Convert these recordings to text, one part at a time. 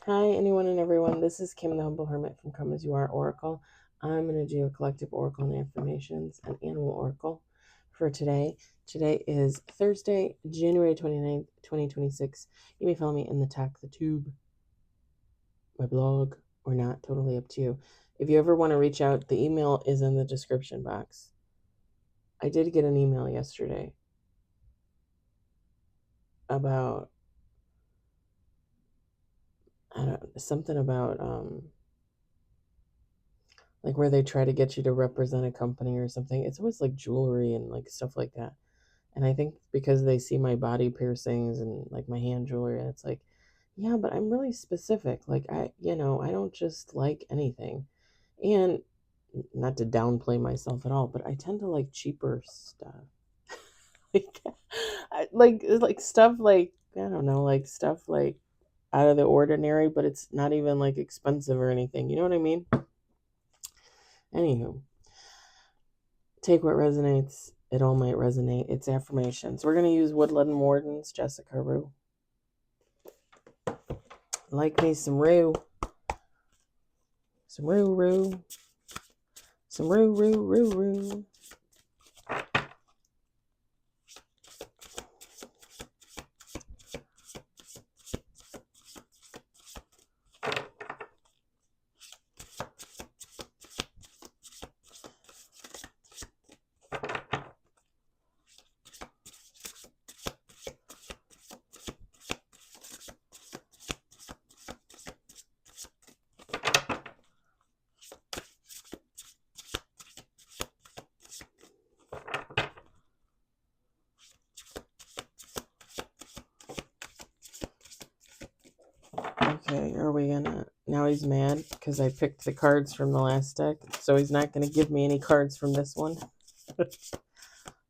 Hi, anyone and everyone. This is Kim, the Humble Hermit from Come As You Are Oracle. I'm an Geo Collective Oracle and Affirmations, an Animal Oracle for today. Today is Thursday, January 29th, 2026. You may follow me in the Talk the Tube, my blog, or not. Totally up to you. If you ever want to reach out, the email is in the description box. I did get an email yesterday about something about like where they try to get you to represent a company or something. It's always like jewelry and like stuff like that. And I think because they see my body piercings and like my hand jewelry, it's like, yeah, but I'm really specific. Like I don't just like anything. And not to downplay myself at all, but I tend to like cheaper stuff. like like stuff like I don't know, like stuff like out of the ordinary, but it's not even like expensive or anything. You know what I mean? Anywho, take what resonates. It all might resonate. It's affirmations. We're going to use Woodland Wardens, Jessica Rue. Like me some Rue. Some Rue, Rue. Some Rue, Rue, Rue, Rue. Okay, are we gonna... Now he's mad because I picked the cards from the last deck, so he's not gonna give me any cards from this one.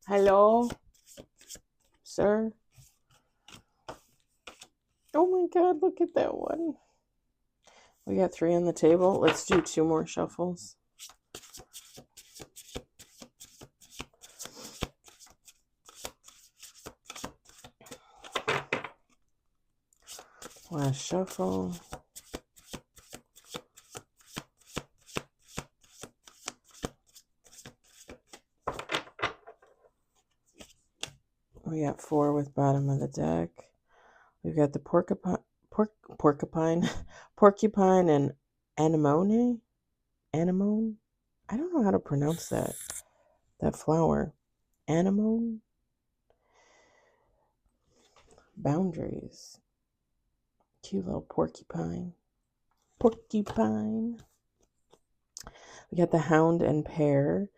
Hello? Sir? Oh my god, look at that one. We got 3 on the table. Let's do 2 more shuffles. Last shuffle. We got 4 with bottom of the deck. We've got the porcupine, porcupine and anemone. Anemone? I don't know how to pronounce that flower. Anemone? Boundaries. Cute little porcupine. Porcupine. We got the hound and pear.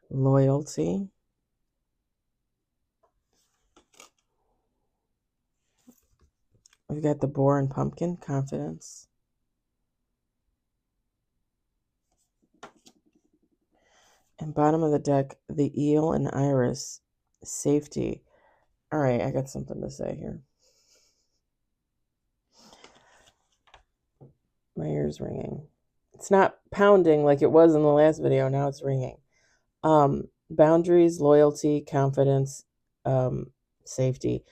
Loyalty. We've got the boar and pumpkin. Confidence. And bottom of the deck, the eel and iris. Safety. All right, I got something to say here. My ear's ringing. It's not pounding like it was in the last video. Now it's ringing. Boundaries, loyalty, confidence, safety.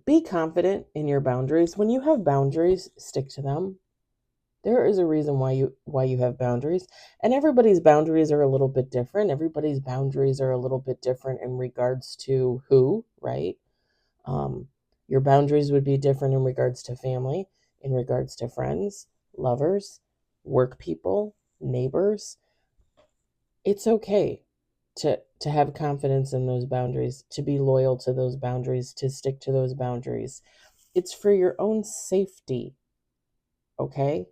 Be confident in your boundaries. When you have boundaries, stick to them. There is a reason why you have boundaries, and everybody's boundaries are a little bit different. Everybody's boundaries are a little bit different in regards to who, right? Your boundaries would be different in regards to family, in regards to friends, lovers, work people, neighbors. It's okay to have confidence in those boundaries, to be loyal to those boundaries, to stick to those boundaries. It's for your own safety, okay?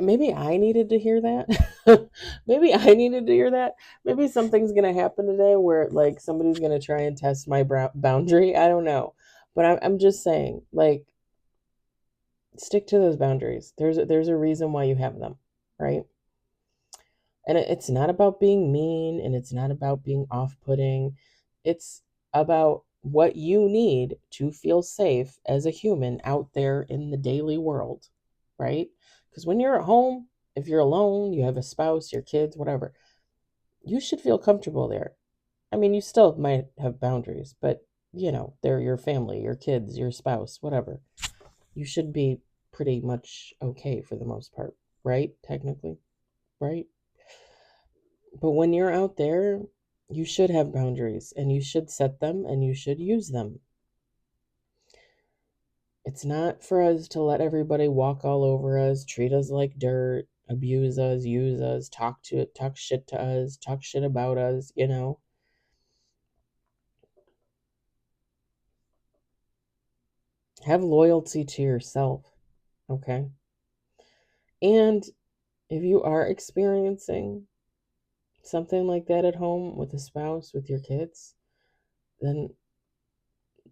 Maybe I needed to hear that. Maybe I needed to hear that. Maybe something's going to happen today where like somebody's going to try and test my boundary. I don't know. But I'm just saying, like, stick to those boundaries. There's a reason why you have them, right? And it's not about being mean, and it's not about being off-putting. It's about what you need to feel safe as a human out there in the daily world, right? Because when you're at home, if you're alone, you have a spouse, your kids, whatever, you should feel comfortable there. I mean, you still might have boundaries, but they're your family, your kids, your spouse, whatever. You should be pretty much okay for the most part, right? Technically, right? But when you're out there, you should have boundaries and you should set them and you should use them. It's not for us to let everybody walk all over us, treat us like dirt, abuse us, use us, talk shit to us, talk shit about us, Have loyalty to yourself, okay? And if you are experiencing something like that at home with a spouse, with your kids, then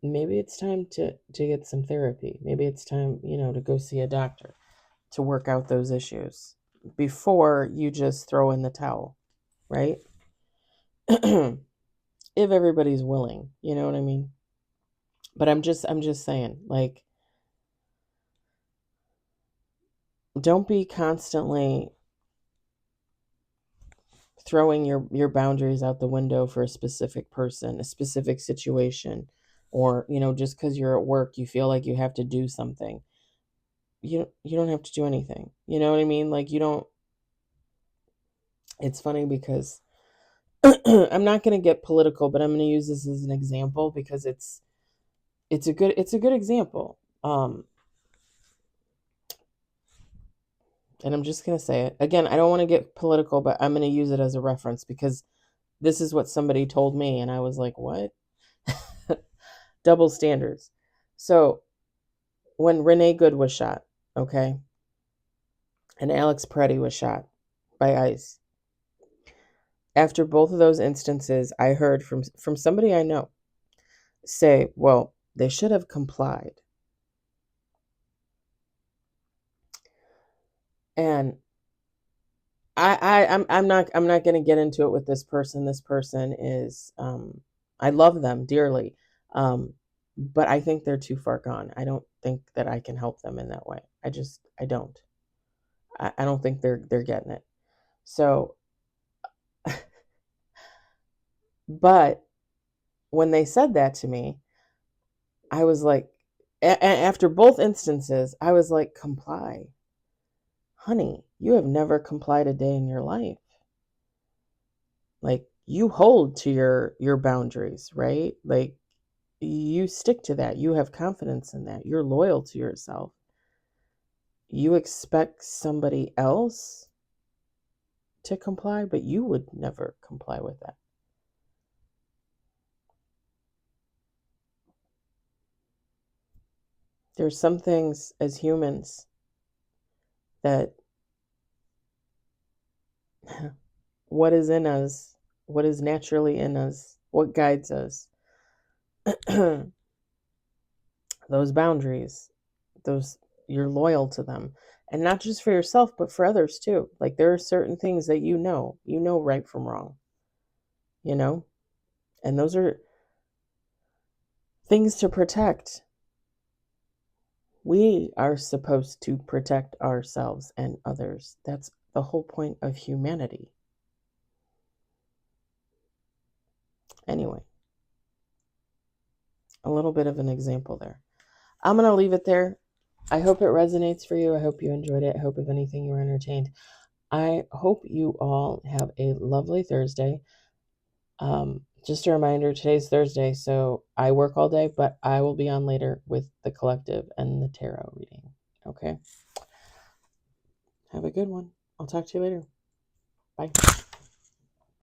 maybe it's time to get some therapy. Maybe it's time, to go see a doctor to work out those issues before you just throw in the towel, right? If everybody's willing, you know what I mean? But I'm just saying, like, don't be constantly throwing your boundaries out the window for a specific person, a specific situation, or, just because you're at work, you feel like you have to do something. You don't have to do anything. You know what I mean? Like, you don't. It's funny because I'm not going to get political, but I'm going to use this as an example because it's a good example. And I'm just going to say it. Again, I don't want to get political, but I'm going to use it as a reference because this is what somebody told me and I was like, "What?" Double standards. So, when Renee Good was shot, okay? And Alex Peretti was shot by ICE. After both of those instances, I heard from somebody I know say, "Well, they should have complied." And I'm not going to get into it with this person. This person is I love them dearly. But I think they're too far gone. I don't think that I can help them in that way. I don't. I don't think they're getting it. So, but when they said that to me, I was like, after both instances, I was like, comply. Honey, you have never complied a day in your life. Like, you hold to your boundaries, right? Like, you stick to that. You have confidence in that. You're loyal to yourself. You expect somebody else to comply, but you would never comply with that. There's some things as humans that what is in us, what is naturally in us, what guides us, those boundaries, those you're loyal to them. And not just for yourself, but for others too. Like, there are certain things that you know right from wrong, you know? And those are things to protect. We are supposed to protect ourselves and others. That's the whole point of humanity. Anyway, a little bit of an example there. I'm going to leave it there. I hope it resonates for you. I hope you enjoyed it. I hope, if anything, you were entertained. I hope you all have a lovely Thursday. Just a reminder, today's Thursday, so I work all day, but I will be on later with the collective and the tarot reading. Okay? Have a good one. I'll talk to you later. Bye.